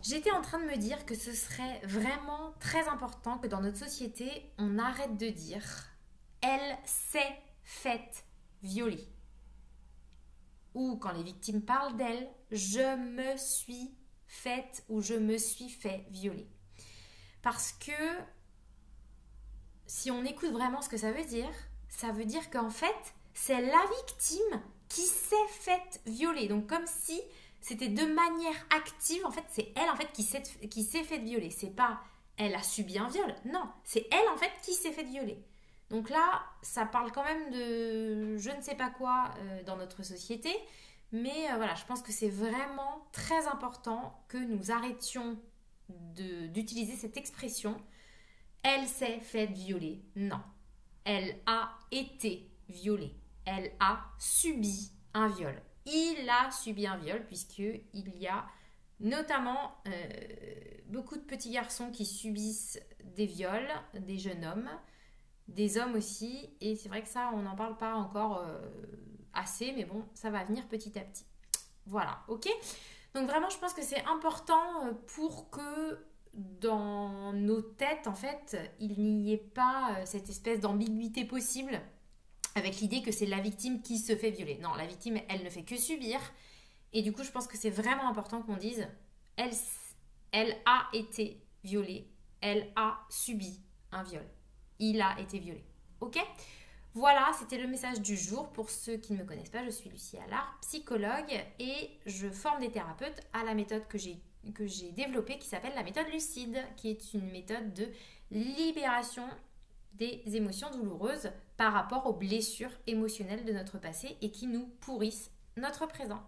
J'étais en train de me dire que ce serait vraiment très important que dans notre société, on arrête de dire elle s'est faite violer. Ou quand les victimes parlent d'elle, je me suis faite ou je me suis fait violer. Parce que si on écoute vraiment ce que ça veut dire qu'en fait, c'est la victime qui s'est faite violer. Donc comme si c'était de manière active, en fait, c'est elle en fait qui s'est faite violer. C'est pas elle a subi un viol, non, c'est elle en fait qui s'est faite violer. Donc là, ça parle quand même de je ne sais pas quoi dans notre société, mais voilà, je pense que c'est vraiment très important que nous arrêtions d'utiliser cette expression. Elle s'est faite violer. Non, elle a été violée. Elle a subi un viol. Il a subi un viol puisqu'il y a notamment beaucoup de petits garçons qui subissent des viols, des jeunes hommes, des hommes aussi. Et c'est vrai que ça, on n'en parle pas encore assez, mais bon, ça va venir petit à petit. Voilà, ok. Donc vraiment, je pense que c'est important pour que dans nos têtes, en fait, il n'y ait pas cette espèce d'ambiguïté possible avec l'idée que c'est la victime qui se fait violer. Non, la victime, elle ne fait que subir. Et du coup, je pense que c'est vraiment important qu'on dise elle, elle a été violée, elle a subi un viol. Il a été violé. Ok ? Voilà, c'était le message du jour. Pour ceux qui ne me connaissent pas, je suis Lucie Allard, psychologue, et je forme des thérapeutes à la méthode que j'ai développée qui s'appelle la méthode lucide, qui est une méthode de libération des émotions douloureuses par rapport aux blessures émotionnelles de notre passé et qui nous pourrissent notre présent.